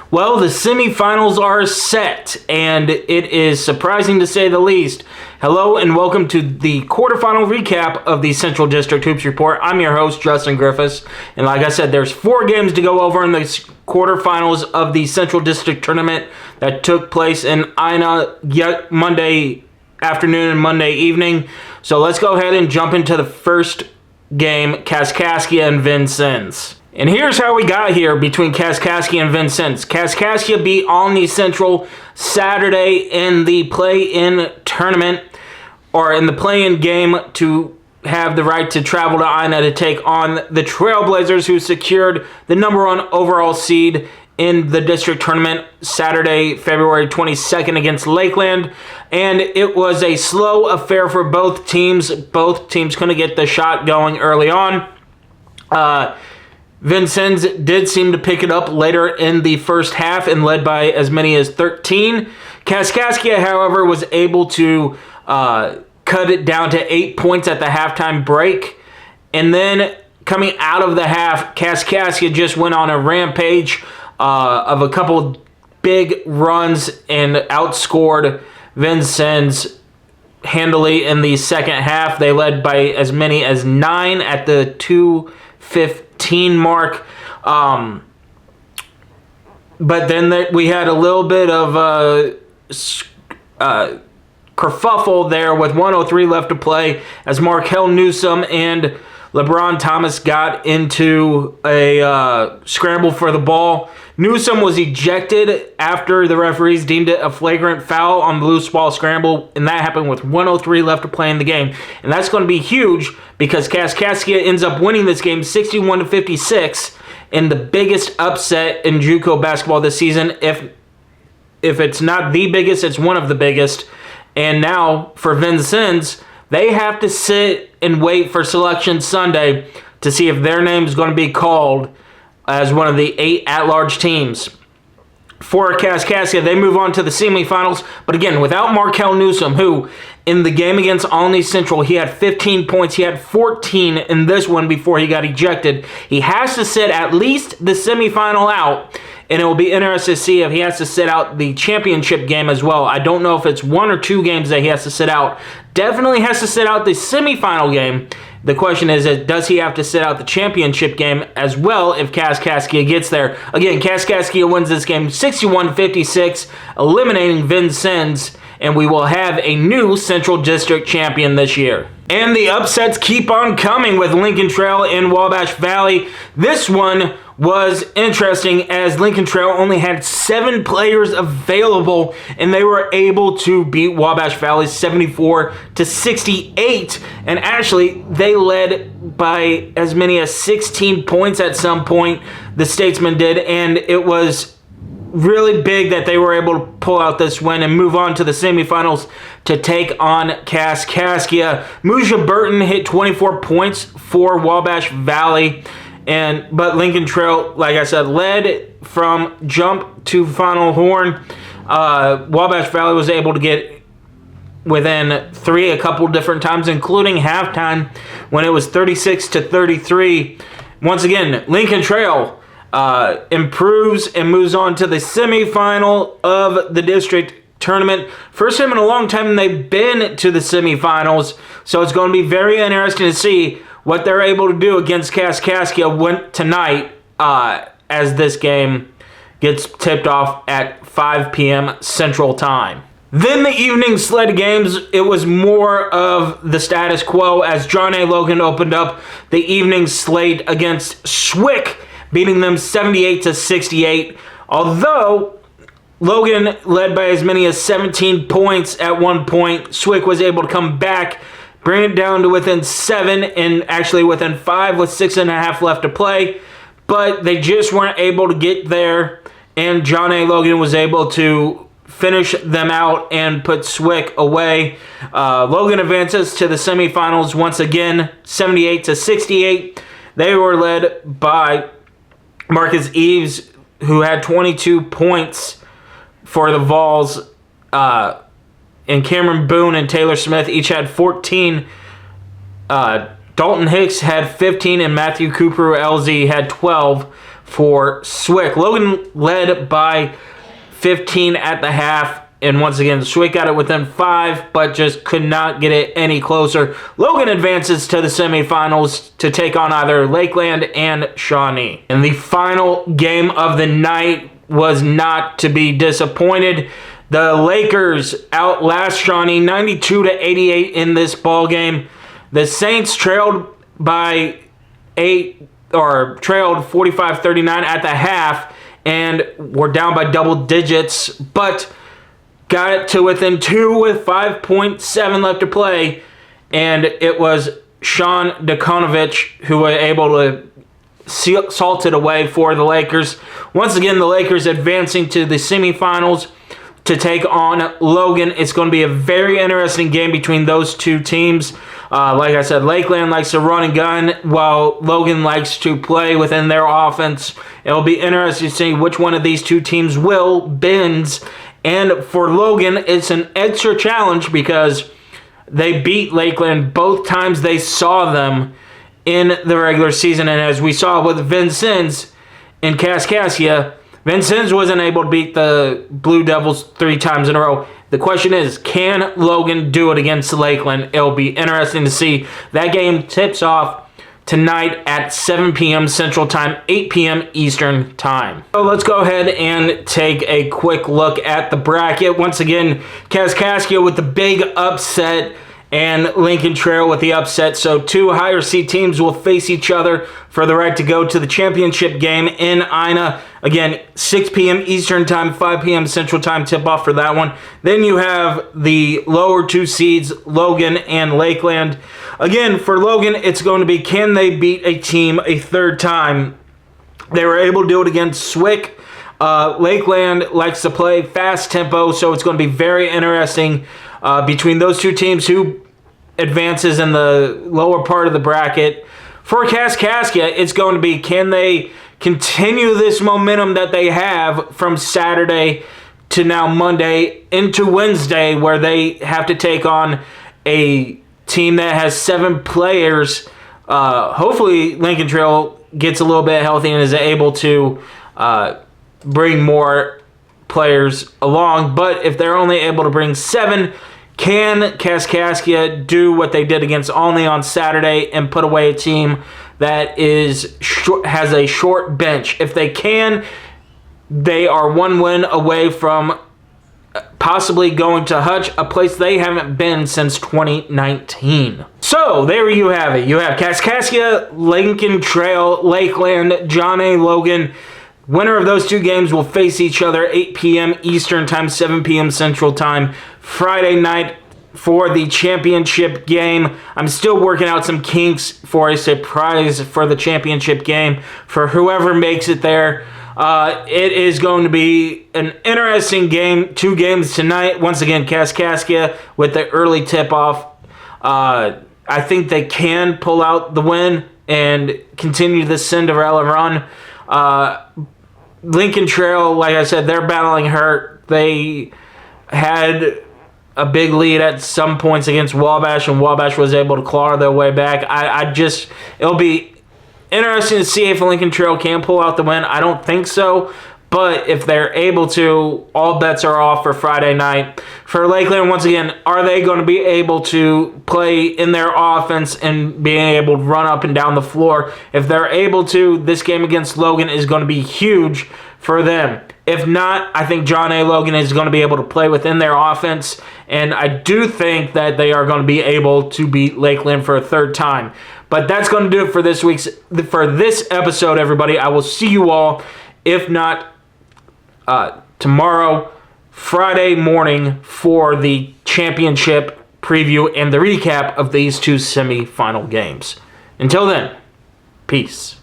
Well, the semifinals are set, and it is surprising to say the least. Hello, and welcome to the quarterfinal recap of the Central District Hoops Report. I'm your host, Justin Griffiths, and like I said, there's 4 games to go over in the quarterfinals of the Central District Tournament that took place in Ina Monday afternoon and Monday evening. So let's go ahead and jump into the first game, Kaskaskia and Vincennes. And here's how we got here between Kaskaskia and Vincennes. Kaskaskia beat Shawnee Central Saturday in the play-in tournament, or in the play-in game, to have the right to travel to Ina to take on the Trailblazers, who secured the number 1 overall seed in the district tournament Saturday, February 22nd against Lakeland. And it was a slow affair for both teams. Both teams couldn't get the shot going early on. Vincennes did seem to pick it up later in the first half and led by as many as 13. Kaskaskia, however, was able to cut it down to 8 points at the halftime break. And then coming out of the half, Kaskaskia just went on a rampage of a couple big runs and outscored Vincennes handily in the second half. They led by as many as 9 at the 2:15 mark. But then we had a little bit of kerfuffle there with 1:03 left to play as Markel Newsom and LeBron Thomas got into a scramble for the ball. Newsom was ejected after the referees deemed it a flagrant foul on the loose ball scramble, and that happened with 1:03 left to play in the game. And that's going to be huge because Kaskaskia ends up winning this game 61-56 in the biggest upset in JUCO basketball this season. If it's not the biggest, it's one of the biggest. And now for Vincennes, they have to sit and wait for Selection Sunday to see if their name is going to be called as one of the 8 at-large teams. For Kaskaskia, they move on to the semifinals, but again, without Markel Newsom, who in the game against Shawnee Central, he had 15 points. He had 14 in this one before he got ejected. He has to sit at least the semifinal out, and it will be interesting to see if he has to sit out the championship game as well. I don't know if it's 1 or 2 games that he has to sit out. Definitely has to sit out the semifinal game. The question is, does he have to sit out the championship game as well if Kaskaskia gets there? Again, Kaskaskia wins this game 61-56, eliminating Vincennes, and we will have a new Central District champion this year. And the upsets keep on coming with Lincoln Trail and Wabash Valley. This one was interesting as Lincoln Trail only had 7 players available, and they were able to beat Wabash Valley 74-68. And actually, they led by as many as 16 points at some point, the Statesmen did, and it was really big that they were able to pull out this win and move on to the semifinals to take on Kaskaskia. Muja Burton hit 24 points for Wabash Valley, but Lincoln Trail, like I said, led from jump to final horn. Wabash Valley was able to get within 3 a couple different times, including halftime when it was 36-33. Once again, Lincoln Trail improves and moves on to the semifinal of the district tournament. First time in a long time they've been to the semifinals, so it's going to be very interesting to see what they're able to do against Kaskaskia tonight as this game gets tipped off at 5 p.m. Central Time. Then the evening slate of games, it was more of the status quo as Shawnee Logan opened up the evening slate against SWIC, beating them 78-68. Although Logan led by as many as 17 points at one point, SWIC was able to come back, bring it down to within 7, and actually within 5 with 6.5 left to play. But they just weren't able to get there, and Shawnee Logan was able to finish them out and put SWIC away. Logan advances to the semifinals once again, 78-68. They were led by Marcus Eves, who had 22 points for the Vols, and Cameron Boone and Taylor Smith each had 14. Dalton Hicks had 15, and Matthew Cooper LZ had 12 for SWIC. Logan led by 15 at the half. And once again, SWIC got it within 5, but just could not get it any closer. Logan advances to the semifinals to take on either Lakeland and Shawnee. And the final game of the night was not to be disappointed. The Lakers outlast Shawnee 92-88 in this ball game. The Saints trailed by 8 or trailed 45-39 at the half and were down by double digits, but got it to within 2 with 5.7 left to play, and it was Sean Dekonovich who was able to salt it away for the Lakers. Once again, the Lakers advancing to the semifinals to take on Logan. It's going to be a very interesting game between those two teams. Like I said, Lakeland likes to run and gun, while Logan likes to play within their offense. It'll be interesting to see which one of these two teams will bend. And for Logan, it's an extra challenge because they beat Lakeland both times they saw them in the regular season. And as we saw with Vincennes in Kaskaskia, Vincennes wasn't able to beat the Blue Devils 3 times in a row. The question is, can Logan do it against Lakeland? It'll be interesting to see. That game tips off tonight at 7 p.m. Central Time, 8 p.m. Eastern Time. So let's go ahead and take a quick look at the bracket. Once again, Kaskaskia with the big upset and Lincoln Trail with the upset. So 2 higher seed teams will face each other for the right to go to the championship game in Ina. Again, 6 p.m. Eastern Time, 5 p.m. Central Time tip-off for that one. Then you have the lower 2 seeds, Logan and Lakeland. Again, for Logan, it's going to be, can they beat a team a third time? They were able to do it against SWIC. Lakeland likes to play fast tempo, so it's going to be very interesting between those two teams who advances in the lower part of the bracket. For Kaskaskia, it's going to be, can they continue this momentum that they have from Saturday to now Monday into Wednesday, where they have to take on a team that has 7 players. Hopefully Lincoln Trail gets a little bit healthy and is able to bring more players along. But if they're only able to bring 7, can Kaskaskia do what they did against Olney on Saturday and put away a team that has a short bench? If they can, they are 1 win away from possibly going to Hutch, a place they haven't been since 2019. So there you have it. You have Kaskaskia, Lincoln Trail, Lakeland, Shawnee, Logan. Winner of those 2 games will face each other 8 p.m. Eastern Time, 7 p.m. Central Time, Friday night for the championship game. I'm still working out some kinks for a surprise for the championship game for whoever makes it there. It is going to be an interesting game. 2 games tonight. Once again, Kaskaskia with the early tip-off. I think they can pull out the win and continue the Cinderella run. Lincoln Trail, like I said, they're battling hurt. They had a big lead at some points against Wabash, and Wabash was able to claw their way back. It'll be interesting to see if Lincoln Trail can pull out the win. I don't think so, but if they're able to, all bets are off for Friday night. For Lakeland, once again, are they going to be able to play in their offense and being able to run up and down the floor? If they're able to, this game against Logan is going to be huge for them. If not, I think John A. Logan is going to be able to play within their offense, and I do think that they are going to be able to beat Lakeland for a third time. But that's going to do it for this episode, everybody. I will see you all, if not tomorrow, Friday morning, for the championship preview and the recap of these 2 semifinal games. Until then, peace.